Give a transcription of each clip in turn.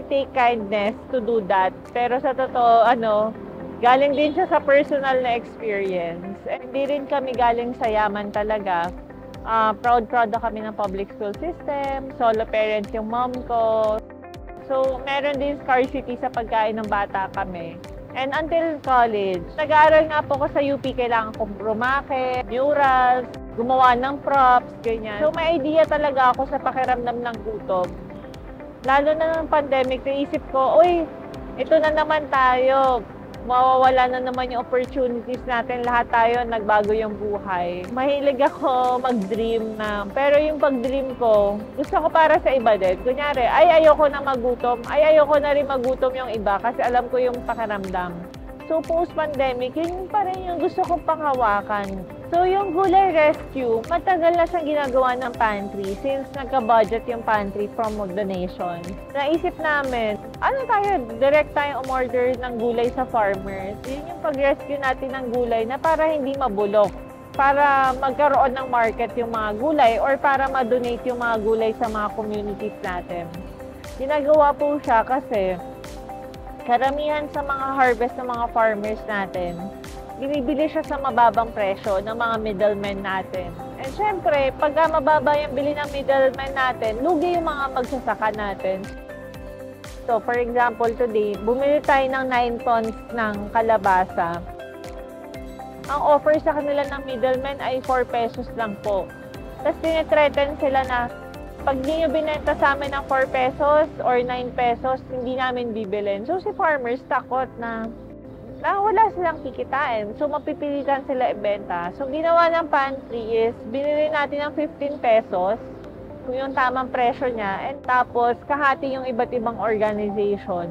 I take kindness to do that. Pero sa totoo, galing din siya sa personal na experience. And hindi rin kami galing sa yaman talaga. Proud na kami ng public school system. Solo parents yung mom ko. So, meron din scarcity sa pagkain ng bata kami. And until college, nag-aaral nga po ko sa UP, kailangan kong rumake, murals, gumawa ng props, ganyan. So, may idea talaga ako sa pakiramdam ng gutom. Lalo na ng pandemic, naisip ko, uy, ito na naman tayo. Mawawala na naman yung opportunities natin. Lahat tayo, nagbago yung buhay. Mahilig ako mag-dream na. Pero yung pag-dream ko, gusto ko para sa iba din. Kunyari, ayoko na magutom. Ayoko na rin magutom yung iba kasi alam ko yung pakiramdam. So, post-pandemic, yun pa rin yung gusto kong panghawakan. So, yung Gulay Rescue, matagal na siyang ginagawa ng pantry since nagka-budget yung pantry from donation. Naisip namin, direct tayong umorder ng gulay sa farmers. Yun yung pag-rescue natin ng gulay na para hindi mabulok. Para magkaroon ng market yung mga gulay or para ma-donate yung mga gulay sa mga communities natin. Ginagawa po siya kasi karamihan sa mga harvest ng mga farmers natin, binibili siya sa mababang presyo ng mga middlemen natin. And syempre, pagka mababa yung bili ng middlemen natin, lugi yung mga magsasaka natin. So, for example, today, bumili tayo ng 9 tons ng kalabasa. Ang offer sa kanila ng middlemen ay 4 pesos lang po. Tapos tinitreaten sila na pag di nyo binenta sa amin ng 4 pesos or 9 pesos, hindi namin bibilin. So, si farmers takot na wala silang kikitain. So, mapipilitan sila ibenta. So, ginawa ng pantry is, binili natin ng 15 pesos kung yung tamang presyo niya. And tapos, kahati yung iba't ibang organization.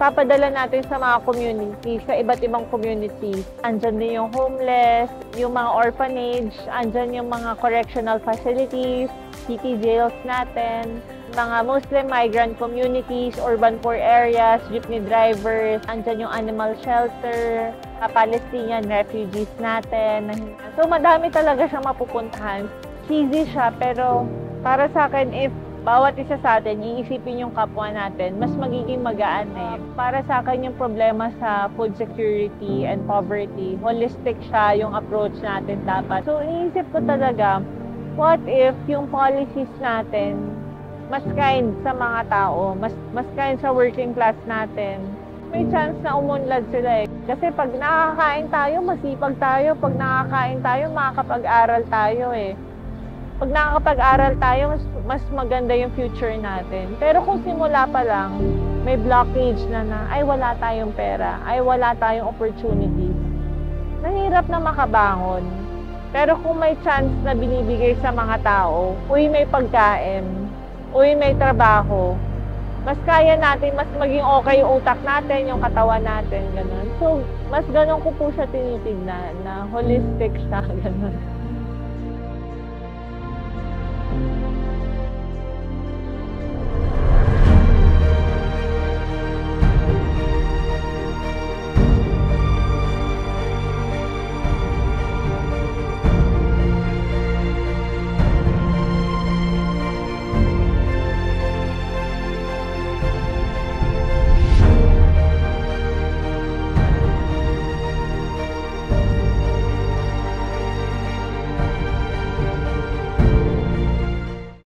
Papadala natin sa mga communities, sa iba't ibang communities. Andyan din yung homeless, yung mga orphanage, andyan yung mga correctional facilities, city jails natin, mga Muslim migrant communities, urban poor areas, jeepney drivers, andyan yung animal shelter, Palestinian refugees natin. So madami talaga siyang mapupuntahan. Cheesy siya, pero para sa akin, if bawat isa sa atin, iisipin yung kapwa natin, mas magiging magaan eh. Para sa akin yung problema sa food security and poverty, holistic siya yung approach natin dapat. So, iisip ko talaga, what if yung policies natin, mas kind sa mga tao, mas kind sa working class natin, may chance na umunlad sila eh. Kasi pag nakakain tayo, masipag tayo. Pag nakakain tayo, makakapag-aral tayo eh. Pag nakakapag-aral tayo, mas maganda yung future natin. Pero kung simula pa lang, may blockage na ay wala tayong pera, ay wala tayong opportunities, nahirap na makabangon. Pero kung may chance na binibigay sa mga tao, uy may pagkain, uy may trabaho, mas kaya natin, mas maging okay yung utak natin, yung katawan natin, gano'n. So, mas gano'n ko po siya tinitignan, na holistic siya, gano'n.